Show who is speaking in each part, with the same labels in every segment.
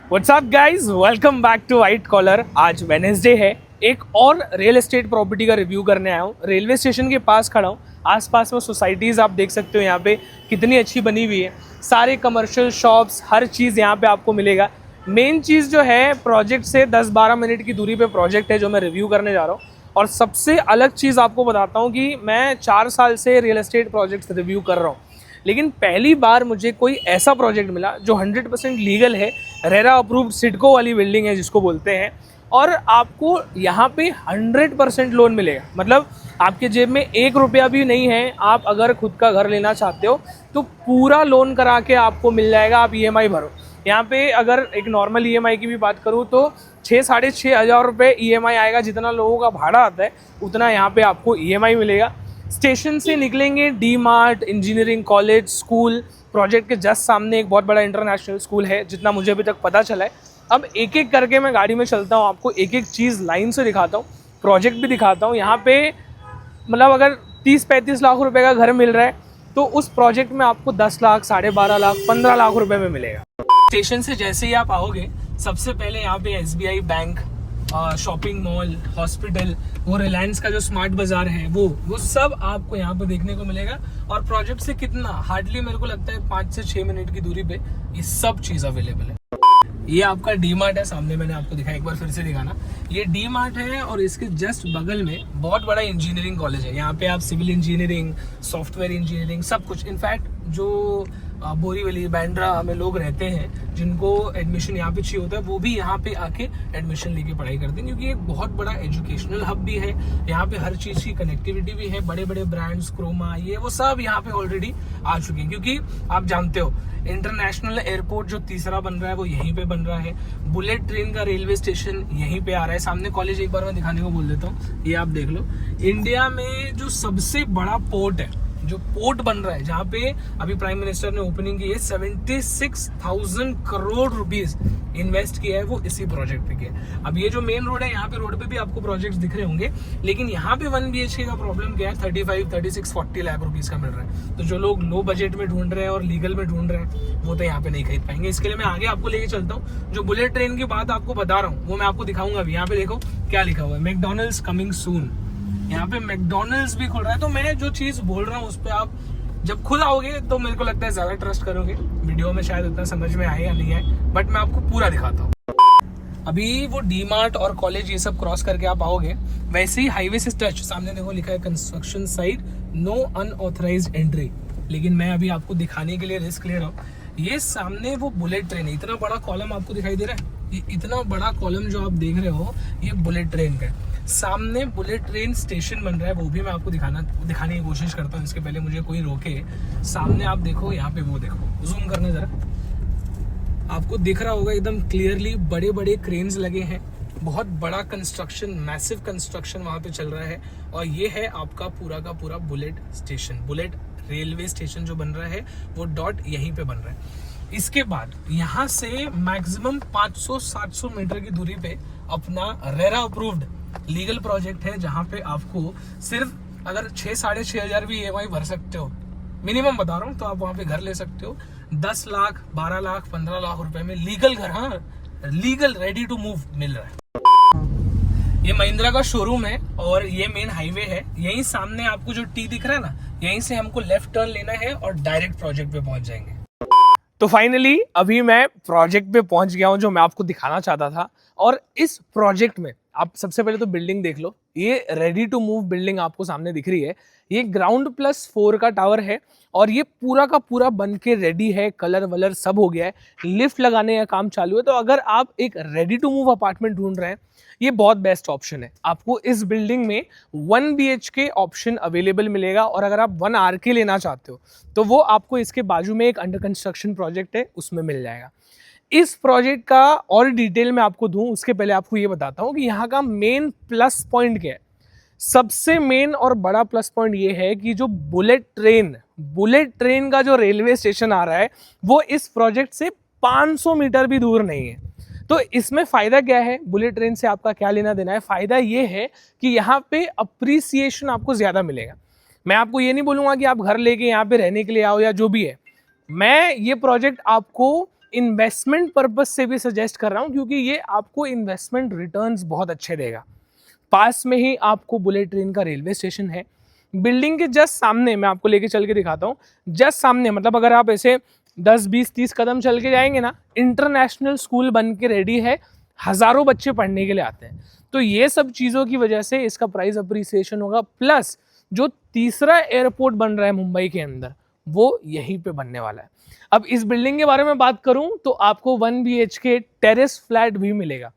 Speaker 1: WhatsApp guys, welcome back to White Collar. आज Wednesday है। एक और रियल एस्टेट प्रॉपर्टी का रिव्यू करने आया हूँ। रेलवे स्टेशन के पास खड़ा हूँ। आसपास में सोसाइटीज़ आप देख सकते हो यहाँ पे कितनी अच्छी बनी हुई है। सारे कमर्शियल शॉप्स, हर चीज़ यहाँ पे आपको मिलेगा। मेन चीज़ जो है, प्रोजेक्ट से 10-12 मिनट की दूरी पे प्रोजेक्ट है जो मैं रिव्यू करने जा रहा हूँ। और सबसे अलग चीज़ आपको बताता हूँ कि मैं 4 साल से रियल एस्टेट प्रोजेक्ट्स रिव्यू कर रहा हूँ, लेकिन पहली बार मुझे कोई ऐसा प्रोजेक्ट मिला जो 100% लीगल है, रेरा अप्रूव्ड सिडको वाली बिल्डिंग है जिसको बोलते हैं। और आपको यहाँ पे 100% लोन मिलेगा। मतलब आपके जेब में 1 रुपया भी नहीं है। आप अगर खुद का घर लेना चाहते हो तो पूरा लोन करा के आपको मिल जाएगा। आप EMI भरो। यहाँ पे अगर एक नॉर्मल EMI की भी बात करूँ तो 6-6.5 हज़ार रुपये EMI आएगा। जितना लोगों का भाड़ा आता है उतना यहाँ पे आपको EMI मिलेगा। स्टेशन से निकलेंगे, D mart, engineering college, school. Project के जस्ट सामने एक बहुत बड़ा इंटरनेशनल स्कूल है जितना मुझे अभी तक पता चला है। अब एक एक करके मैं गाड़ी में चलता हूँ, आपको एक एक चीज़ लाइन से दिखाता हूँ, प्रोजेक्ट भी दिखाता हूँ। यहाँ पे मतलब अगर 30-35 लाख रुपए का घर मिल रहा है तो उस प्रोजेक्ट में आपको 10 लाख, 12.5 लाख, 15 लाख रुपए में मिलेगा। स्टेशन से जैसे ही आप आओगे, सबसे पहले यहाँ पे SBI bank, shopping mall, hospital, वो रिलायंस का जो स्मार्ट बाजार है वो सब आपको यहाँ पे देखने को मिलेगा। और प्रोजेक्ट से कितना, हार्डली मेरे को लगता है 5 से 6 मिनट की दूरी पे ये सब चीज़ अवेलेबल है। ये आपका डी मार्ट है, सामने मैंने आपको दिखाया, एक बार फिर से दिखाना। ये डी मार्ट है और इसके जस्ट बगल में बहुत बड़ा इंजीनियरिंग कॉलेज है। यहाँ पे आप सिविल इंजीनियरिंग, सॉफ्टवेयर इंजीनियरिंग, सब कुछ। इनफैक्ट जो बोरीवली, बांद्रा में लोग रहते हैं जिनको एडमिशन यहाँ पे चाहिए होता है, वो भी यहाँ पे आके एडमिशन लेके पढ़ाई करते हैं, क्योंकि एक बहुत बड़ा एजुकेशनल हब भी है। यहाँ पे हर चीज़ की कनेक्टिविटी भी है। बड़े बड़े ब्रांड्स, क्रोमा, ये वो सब यहाँ पे ऑलरेडी आ चुके हैं। क्योंकि आप जानते हो इंटरनेशनल एयरपोर्ट जो तीसरा बन रहा है वो यहीं पे बन रहा है। बुलेट ट्रेन का रेलवे स्टेशन यहीं पे आ रहा है। सामने कॉलेज एक बार मैं दिखाने को बोल देता हूँ, ये आप देख लो। इंडिया में जो सबसे बड़ा पोर्ट है, जो पोर्ट बन रहा है, जहाँ पे अभी प्राइम मिनिस्टर ने ओपनिंग की है, 76,000 करोड़ रुपीस इन्वेस्ट किया है, वो इसी प्रोजेक्ट पे किया है। अब ये जो मेन रोड है, यहाँ पे रोड पे भी आपको प्रोजेक्ट्स दिख रहे होंगे, लेकिन यहाँ पे 1 BHK का प्रॉब्लम क्या है, 35, 36, 40 लाख रुपीस का मिल रहा है। तो जो लोग लो बजट में ढूंढ रहे हैं और लीगल में ढूंढ रहे हैं, वो तो यहाँ पे नहीं खरीद पाएंगे। इसके लिए मैं आगे आपको लेके चलता हूँ। जो बुलेट ट्रेन की बात आपको बता रहा हूँ वो मैं आपको दिखाऊंगा अभी। यहाँ पे देखो क्या लिखा हुआ है, मैकडॉनल्ड्स कमिंग सून। यहाँ पे मैकडॉनल्ड्स भी खुल रहा है। तो मैं जो चीज बोल रहा हूँ उस पर आप जब खुद आओगे तो मेरे को लगता है ज्यादा ट्रस्ट करोगे। वीडियो में शायद उतना समझ में आए या नहीं आए, बट मैं आपको पूरा दिखाता हूँ। अभी वो डी मार्ट और कॉलेज ये सब क्रॉस करके आप आओगे, वैसे ही हाईवे से टच, सामने देखो लिखा है construction site, no unauthorised entry. लेकिन मैं अभी आपको दिखाने के लिए रिस्क ले रहा हूँ। ये सामने वो बुलेट ट्रेन है, इतना बड़ा कॉलम आपको दिखाई दे रहा है। ये इतना बड़ा कॉलम जो आप देख रहे हो, ये बुलेट ट्रेन का है। सामने बुलेट ट्रेन स्टेशन बन रहा है, वो भी मैं आपको दिखाने की कोशिश करता हूँ। इसके पहले मुझे कोई रोके। सामने आप देखो, यहाँ पे वो देखो, जूम करना जरा, आपको दिख रहा होगा एकदम क्लियरली, बड़े बड़े क्रेन्स लगे हैं। बहुत बड़ा कंस्ट्रक्शन, मैसिव कंस्ट्रक्शन वहाँ पे चल रहा है। और ये है आपका पूरा का पूरा bullet station, bullet railway station जो बन रहा है, वो डॉट यहीं पे बन रहा है। इसके बाद यहाँ से मैक्सिमम 500-700 मीटर की दूरी पे अपना रेरा अप्रूव्ड लीगल प्रोजेक्ट है, जहाँ पे आपको सिर्फ अगर 6-6.5 हज़ार भी EMI भर सकते हो, मिनिमम बता रहा हूँ, तो आप वहाँ पे घर ले सकते हो। 10 लाख, 12 लाख, 15 लाख रुपए में लीगल घर, हाँ लीगल, रेडी टू मूव मिल रहा है। ये महिंद्रा का शोरूम है और ये मेन हाईवे है। यहीं सामने आपको जो T दिख रहा है ना, यहीं से हमको लेफ्ट टर्न लेना है और डायरेक्ट प्रोजेक्ट पे पहुंच जाएंगे। तो फाइनली अभी मैं प्रोजेक्ट पे पहुंच गया हूं जो मैं आपको दिखाना चाहता था। और इस प्रोजेक्ट में आप सबसे पहले तो बिल्डिंग देख लो। ये रेडी टू मूव बिल्डिंग आपको सामने दिख रही है। ये ग्राउंड+4 का टावर है और ये पूरा का पूरा बन के रेडी है। कलर वलर सब हो गया है, लिफ्ट लगाने का काम चालू है। तो अगर आप एक रेडी टू मूव अपार्टमेंट ढूंढ रहे हैं, ये बहुत बेस्ट ऑप्शन है। आपको इस बिल्डिंग में 1 BHK ऑप्शन अवेलेबल मिलेगा। और अगर आप 1 RK लेना चाहते हो तो वो आपको इसके बाजू में एक अंडर कंस्ट्रक्शन प्रोजेक्ट है, उसमें मिल जाएगा। इस प्रोजेक्ट का और डिटेल में आपको दूं उसके पहले आपको ये बताता हूं कि यहाँ का मेन प्लस पॉइंट क्या है। सबसे मेन और बड़ा प्लस पॉइंट ये है कि जो बुलेट ट्रेन का जो रेलवे स्टेशन आ रहा है, वो इस प्रोजेक्ट से 500 मीटर भी दूर नहीं है। तो इसमें फ़ायदा क्या है, बुलेट ट्रेन से आपका क्या लेना देना है? फ़ायदा ये है कि यहाँ पे अप्रिसिएशन आपको ज़्यादा मिलेगा। मैं आपको ये नहीं बोलूँगा कि आप घर लेके यहाँ पे रहने के लिए आओ या जो भी है। मैं ये प्रोजेक्ट आपको इन्वेस्टमेंट पर्पस से भी सजेस्ट कर रहा हूँ, क्योंकि ये आपको इन्वेस्टमेंट रिटर्न्स बहुत अच्छे देगा। पास में ही आपको बुलेट ट्रेन का रेलवे स्टेशन है, बिल्डिंग के जस्ट सामने, मैं आपको लेके चल के दिखाता हूँ, जस्ट सामने, मतलब अगर आप ऐसे 10 20 30 कदम चल के जाएंगे ना, इंटरनेशनल स्कूल बन के रेडी है, हज़ारों बच्चे पढ़ने के लिए आते हैं। तो ये सब चीज़ों की वजह से इसका प्राइस अप्रिसिएशन होगा। प्लस जो तीसरा एयरपोर्ट बन रहा है मुंबई के अंदर, वो यहीं पे बनने वाला है। अब इस बिल्डिंग के बारे में बात करूं तो आपको 1 BHK टेरेस फ्लैट भी मिलेगा।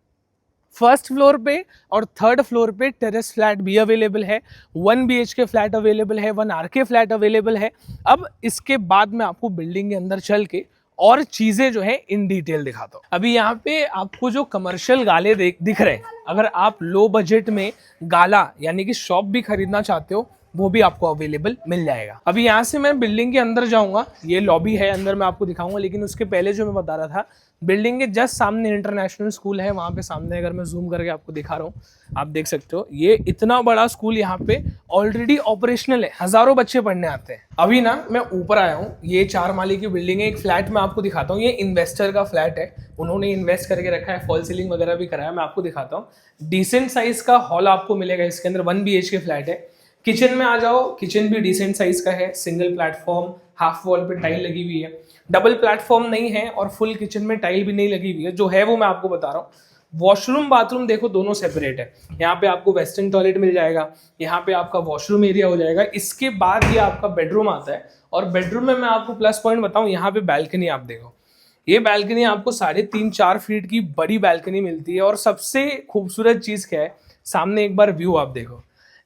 Speaker 1: फर्स्ट फ्लोर पे और थर्ड फ्लोर पे टेरेस फ्लैट भी अवेलेबल है, 1 BHK फ्लैट अवेलेबल है, 1 RK फ्लैट अवेलेबल है। अब इसके बाद में आपको बिल्डिंग के अंदर चल के और चीजें जो है इन डिटेल दिखाता हूँ। अभी यहाँ पे आपको जो कमर्शियल गाले दिख रहे हैं, अगर आप लो बजट में गाला यानी कि शॉप भी खरीदना चाहते हो, वो भी आपको अवेलेबल मिल जाएगा। अभी यहाँ से मैं बिल्डिंग के अंदर जाऊंगा, ये लॉबी है, अंदर मैं आपको दिखाऊंगा, लेकिन उसके पहले जो मैं बता रहा था, बिल्डिंग के जस्ट सामने इंटरनेशनल स्कूल है, वहाँ पे सामने अगर मैं जूम करके आपको दिखा रहा हूँ, आप देख सकते हो ये इतना बड़ा स्कूल यहाँ पे ऑलरेडी ऑपरेशनल है, हज़ारों बच्चे पढ़ने आते हैं। अभी ना मैं ऊपर आया हूँ, ये 4 माले की बिल्डिंग है, एक फ्लैट मैं आपको दिखाता हूँ, ये इन्वेस्टर का फ्लैट है, उन्होंने इन्वेस्ट करके रखा है, फॉल सीलिंग वगैरह भी कराया, मैं आपको दिखाता हूँ। डिसेंट साइज का हॉल आपको मिलेगा इसके अंदर, 1 BHK फ्लैट है। किचन में आ जाओ, किचन भी डिसेंट साइज का है, सिंगल प्लेटफॉर्म, हाफ वॉल पे टाइल लगी हुई है, डबल प्लेटफॉर्म नहीं है, और फुल किचन में टाइल भी नहीं लगी हुई है, जो है वो मैं आपको बता रहा हूँ। वॉशरूम बाथरूम देखो दोनों सेपरेट है, यहाँ पे आपको वेस्टर्न टॉयलेट मिल जाएगा, यहाँ पे आपका वॉशरूम एरिया हो जाएगा, इसके बाद ये आपका बेडरूम आता है। और बेडरूम में मैं आपको प्लस पॉइंट बताऊँ, यहाँ पे बैल्कनी आप देखो, ये बैल्कनी आपको 3.5-4 फीट की बड़ी बैल्कनी मिलती है। और सबसे खूबसूरत चीज क्या है, सामने एक बार व्यू आप देखो,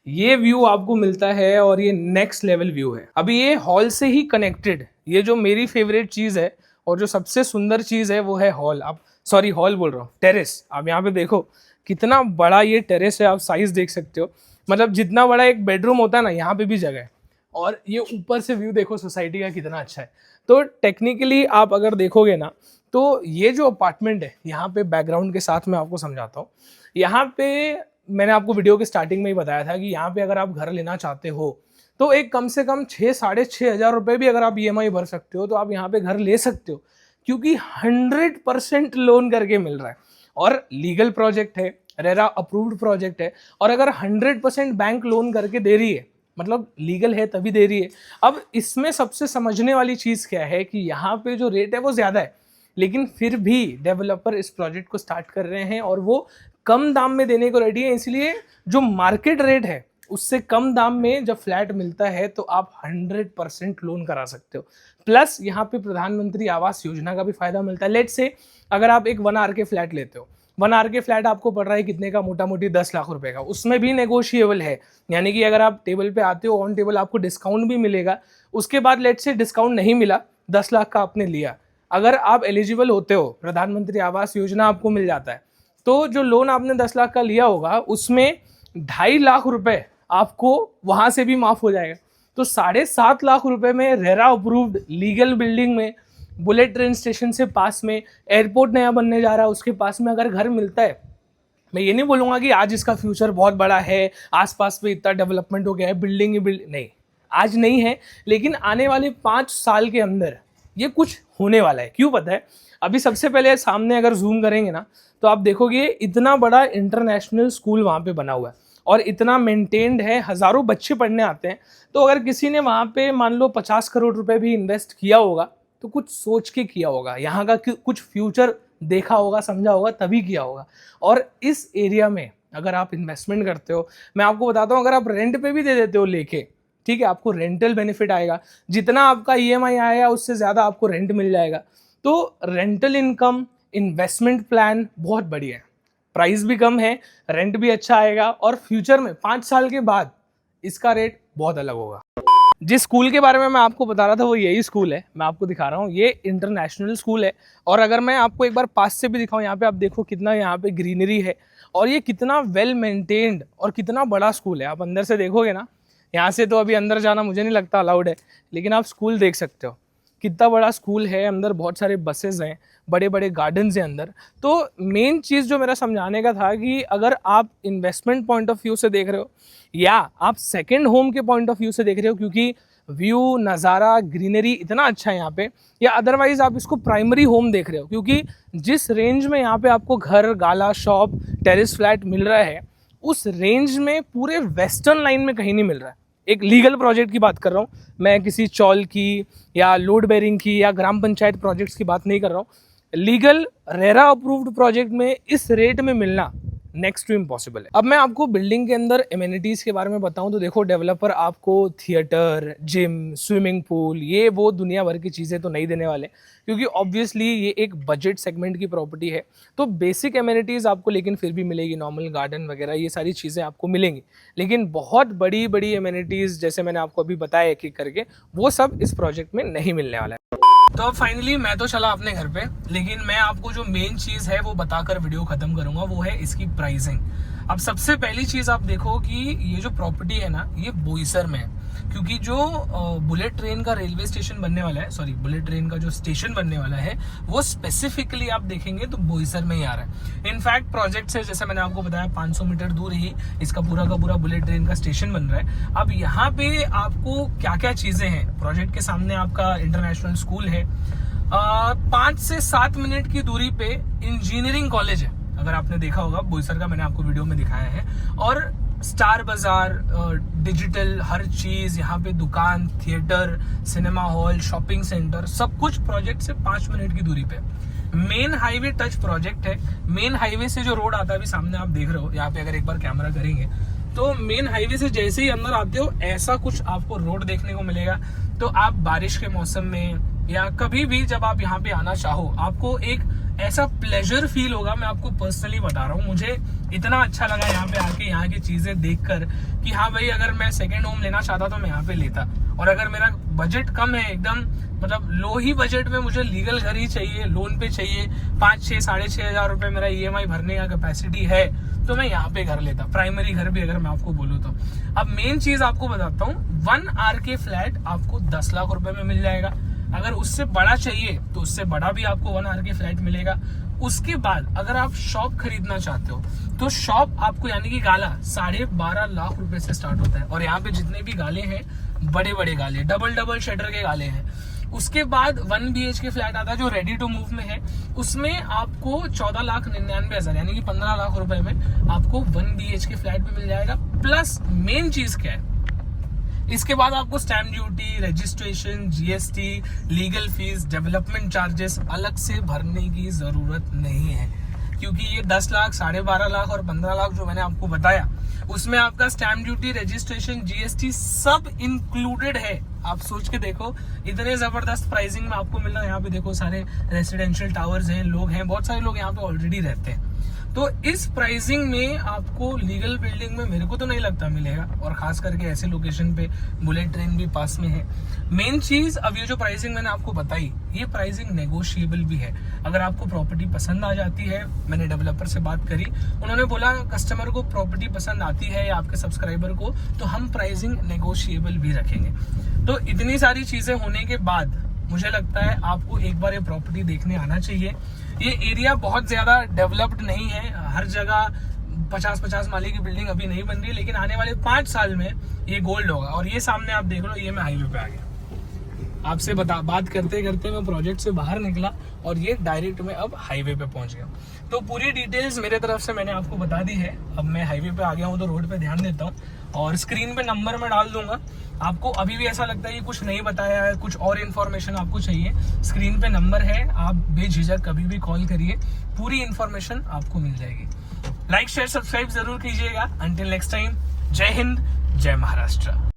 Speaker 1: ये व्यू आपको मिलता है और ये नेक्स्ट लेवल व्यू है। अभी ये हॉल से ही कनेक्टेड, ये जो मेरी फेवरेट चीज है और जो सबसे सुंदर चीज है वो है हॉल। आप सॉरी हॉल बोल रहा हूँ, टेरेस। आप यहाँ पे देखो कितना बड़ा ये टेरेस है, आप साइज देख सकते हो, मतलब जितना बड़ा एक बेडरूम होता है ना, यहाँ पे भी जगह है। और ये ऊपर से व्यू देखो सोसाइटी का कितना अच्छा है। तो टेक्निकली आप अगर देखोगे ना, तो ये जो अपार्टमेंट है, यहाँ पे बैकग्राउंड के साथ मैं आपको समझाता हूँ। यहाँ पे मैंने आपको वीडियो के स्टार्टिंग में ही बताया था कि यहाँ पे अगर आप घर लेना चाहते हो तो एक कम से कम 6-6.5 रुपए भी अगर आप EMI भर सकते हो तो आप यहाँ पे घर ले सकते हो, क्योंकि 100% लोन करके मिल रहा है और लीगल प्रोजेक्ट है, रेरा अप्रूव्ड प्रोजेक्ट है। और अगर 100% बैंक लोन करके दे रही है, मतलब लीगल है तभी दे रही है। अब इसमें सबसे समझने वाली चीज़ क्या है कि यहाँ पे जो रेट है वो ज़्यादा है, लेकिन फिर भी डेवलपर इस प्रोजेक्ट को स्टार्ट कर रहे हैं और वो कम दाम में देने को रेडी है। इसलिए जो मार्केट रेट है उससे कम दाम में जब फ्लैट मिलता है तो आप 100% लोन करा सकते हो। प्लस यहाँ पे प्रधानमंत्री आवास योजना का भी फायदा मिलता है। लेट्स से अगर आप एक 1 RK फ्लैट लेते हो, 1 RK फ्लैट आपको पड़ रहा है कितने का, मोटा मोटी 10 लाख रुपए का, उसमें भी नेगोशिएबल है, यानी कि अगर आप टेबल पे आते हो ऑन टेबल आपको डिस्काउंट भी मिलेगा। उसके बाद लेट्स से डिस्काउंट नहीं मिला, 10 लाख का आपने लिया, अगर आप एलिजिबल होते हो, प्रधानमंत्री आवास योजना आपको मिल जाता है, तो जो लोन आपने 10 लाख का लिया होगा उसमें 2.5 लाख रुपए आपको वहां से भी माफ हो जाएगा। तो 7.5 लाख रुपए में रेरा अप्रूव्ड लीगल बिल्डिंग में, बुलेट ट्रेन स्टेशन से पास में, एयरपोर्ट नया बनने जा रहा है उसके पास में अगर घर मिलता है, मैं ये नहीं बोलूंगा कि आज इसका फ्यूचर बहुत बड़ा है, आसपास पे इतना डेवलपमेंट हो गया है, बिल्डिंग ही बिल्डिंग, नहीं, आज नहीं है, लेकिन आने वाले 5 साल के अंदर ये कुछ होने वाला है। क्यों पता है? अभी सबसे पहले सामने अगर जूम करेंगे ना तो आप देखोगे इतना बड़ा इंटरनेशनल स्कूल वहाँ पे बना हुआ है और इतना मेंटेन्ड है, हज़ारों बच्चे पढ़ने आते हैं। तो अगर किसी ने वहाँ पे मान लो 50 करोड़ रुपए भी इन्वेस्ट किया होगा तो कुछ सोच के किया होगा, यहाँ का कुछ फ्यूचर देखा होगा, समझा होगा, तभी किया होगा। और इस एरिया में अगर आप इन्वेस्टमेंट करते हो, मैं आपको बताता हूँ, अगर आप रेंट पे भी दे देते हो लेके, ठीक है, आपको रेंटल बेनिफिट आएगा, जितना आपका EMI आएगा उससे ज़्यादा आपको रेंट मिल जाएगा। तो रेंटल इनकम, इन्वेस्टमेंट प्लान बहुत बढ़िया है, प्राइस भी कम है, रेंट भी अच्छा आएगा और फ्यूचर में 5 साल के बाद इसका रेट बहुत अलग होगा। जिस स्कूल के बारे में मैं आपको बता रहा था वो यही स्कूल है, मैं आपको दिखा रहा हूँ, ये इंटरनेशनल स्कूल है। और अगर मैं आपको एक बार पास से भी दिखाऊँ, यहाँ पे आप देखो कितना यहाँ पे ग्रीनरी है और ये कितना वेल मेंटेन्ड और कितना बड़ा स्कूल है। आप अंदर से देखोगे ना, यहाँ से तो अभी अंदर जाना मुझे नहीं लगता अलाउड है, लेकिन आप स्कूल देख सकते हो कितना बड़ा स्कूल है, अंदर बहुत सारे बसेस हैं, बड़े बड़े गार्डन्स हैं अंदर। तो मेन चीज़ जो मेरा समझाने का था कि अगर आप इन्वेस्टमेंट पॉइंट ऑफ व्यू से देख रहे हो या आप सेकंड होम के पॉइंट ऑफ व्यू से देख रहे हो, क्योंकि व्यू, नज़ारा, ग्रीनरी इतना अच्छा है यहाँ पे, या अदरवाइज आप इसको प्राइमरी होम देख रहे हो, क्योंकि जिस रेंज में यहाँ पे आपको घर, गाला, शॉप, टेरेस फ्लैट मिल रहा है, उस रेंज में पूरे वेस्टर्न लाइन में कहीं नहीं मिल रहा है। एक लीगल प्रोजेक्ट की बात कर रहा हूँ मैं, किसी चौल की या लोड बेरिंग की या ग्राम पंचायत प्रोजेक्ट्स की बात नहीं कर रहा हूँ। लीगल रेरा अप्रूव्ड प्रोजेक्ट में इस रेट में मिलना नेक्स्ट टू इम्पॉसिबल है। अब मैं आपको बिल्डिंग के अंदर एमिनिटीज़ के बारे में बताऊं तो देखो, डेवलपर आपको थिएटर, जिम, स्विमिंग पूल, ये वो दुनिया भर की चीज़ें तो नहीं देने वाले, क्योंकि ऑब्वियसली ये एक बजट सेगमेंट की प्रॉपर्टी है। तो बेसिक एमिनिटीज़ आपको लेकिन फिर भी मिलेगी, नॉर्मल गार्डन वगैरह ये सारी चीज़ें आपको मिलेंगी, लेकिन बहुत बड़ी बड़ी एमिनिटीज़ जैसे मैंने आपको अभी बताया एक एक करके, वो सब इस प्रोजेक्ट में नहीं मिलने वाला है। तो अब फाइनली मैं तो चला अपने घर पे, लेकिन मैं आपको जो मेन चीज़ है वो बताकर वीडियो ख़त्म करूंगा, वो है इसकी प्राइसिंग। अब सबसे पहली चीज़ आप देखो कि ये जो प्रॉपर्टी है ना, ये बोईसर में है, क्योंकि जो बुलेट ट्रेन का रेलवे स्टेशन बनने वाला है, सॉरी बुलेट ट्रेन का जो स्टेशन बनने वाला है, वो स्पेसिफिकली आप देखेंगे तो बोईसर में ही आ रहा है। इनफैक्ट प्रोजेक्ट से, जैसे मैंने आपको बताया, 500 मीटर दूर ही इसका पूरा का पूरा बुलेट ट्रेन का स्टेशन बन रहा है। अब यहाँ पे आपको क्या क्या चीज़ें हैं, प्रोजेक्ट के सामने आपका इंटरनेशनल स्कूल है, 5 से 7 मिनट की दूरी पे इंजीनियरिंग कॉलेज है, अगर आपने देखा होगा बोईसर का, मैंने आपको वीडियो में दिखाया है, और स्टार बाजार, डिजिटल हर चीज़ यहाँ पे, दुकान, theatre, cinema hall, shopping centre, सब कुछ प्रोजेक्ट से 5 मिनट की दूरी पे। मेन हाईवे टच प्रोजेक्ट है। मेन हाईवे से जो रोड आता है अभी सामने आप देख रहे हो, यहाँ पे अगर एक बार कैमरा करेंगे तो मेन हाईवे से जैसे ही अंदर आते हो ऐसा कुछ आपको रोड देखने को मिलेगा। तो आप बारिश के मौसम में या कभी भी जब आप यहाँ पे आना चाहो, आपको एक ऐसा प्लेजर फील होगा। मैं आपको पर्सनली बता रहा हूँ, मुझे इतना अच्छा लगा यहाँ पे आके, यहाँ की चीजें देखकर, कि हाँ भाई, अगर मैं सेकेंड होम लेना चाहता तो मैं यहाँ पे लेता, और अगर मेरा बजट कम है, एकदम मतलब लो ही बजट में, मुझे लीगल घर ही चाहिए, लोन पे चाहिए, 5-6 साढ़े 6 हज़ार रुपए मेरा EMI भरने का कैपेसिटी है, तो मैं यहाँ पे घर लेता, प्राइमरी घर भी अगर मैं आपको बोलूँ तो। अब मेन चीज आपको बताता हूँ, 1 RK फ्लैट आपको 10 लाख रुपए में मिल जाएगा। अगर उससे बड़ा चाहिए तो उससे बड़ा भी आपको 1 RK फ्लैट मिलेगा। उसके बाद अगर आप शॉप खरीदना चाहते हो तो शॉप आपको, यानी कि गाला, 12.5 लाख रुपए से स्टार्ट होता है। और यहाँ पे जितने भी गाले हैं, बड़े बड़े गाले, डबल शटर के गाले हैं। उसके बाद 1 BHK फ्लैट आता है जो रेडी टू मूव में है, उसमें आपको 14,99,000 यानी कि 15 लाख रुपए में आपको 1 BHK फ्लैट भी मिल जाएगा। प्लस मेन चीज क्या है, इसके बाद आपको stamp duty, registration, GST, legal fees, development charges अलग से भरने की जरूरत नहीं है, क्योंकि ये 10 लाख, 12.5 लाख और 15 लाख जो मैंने आपको बताया, उसमें आपका स्टैम्प ड्यूटी, रजिस्ट्रेशन, GST सब इंक्लूडेड है। आप सोच के देखो, इतने जबरदस्त प्राइसिंग में आपको मिल रहा है। यहाँ पे देखो, सारे रेसिडेंशियल टावर्स हैं, लोग हैं, बहुत सारे लोग यहाँ पे ऑलरेडी रहते हैं। तो इस प्राइसिंग में आपको लीगल बिल्डिंग में मेरे को तो नहीं लगता मिलेगा, और खास करके ऐसे लोकेशन पे, बुलेट ट्रेन भी पास में है। मेन चीज, अब ये जो प्राइसिंग मैंने आपको बताई, ये प्राइसिंग नेगोशिएबल भी है। अगर आपको प्रॉपर्टी पसंद आ जाती है, मैंने डेवलपर से बात करी, उन्होंने बोला कस्टमर को प्रॉपर्टी पसंद आती है या आपके सब्सक्राइबर को, तो हम प्राइसिंग नेगोशिएबल भी रखेंगे। तो इतनी सारी चीजें होने के बाद मुझे लगता है आपको एक बार ये प्रॉपर्टी देखने आना चाहिए। ये एरिया बहुत ज्यादा डेवलप्ड नहीं है, हर जगह 50-50 माले की बिल्डिंग अभी नहीं बन रही है, लेकिन आने वाले 5 साल में ये गोल्ड होगा। और ये सामने आप देख लो, ये मैं हाईवे पे आ गया। आपसे बात करते करते मैं प्रोजेक्ट से बाहर निकला और ये डायरेक्ट में अब हाईवे पे पहुंच गया। तो पूरी डिटेल्स मेरे तरफ से मैंने आपको बता दी है। अब मैं हाईवे पे आ गया हूँ तो रोड पे ध्यान देता हूँ, और स्क्रीन पे नंबर मैं डाल दूंगा। आपको अभी भी ऐसा लगता है कि कुछ नहीं बताया है, कुछ और इन्फॉर्मेशन आपको चाहिए, स्क्रीन पे नंबर है, आप बेझिझक कभी भी कॉल करिए, पूरी इन्फॉर्मेशन आपको मिल जाएगी। लाइक, शेयर, सब्सक्राइब जरूर कीजिएगा। अंटिल नेक्स्ट टाइम, जय हिंद, जय महाराष्ट्र।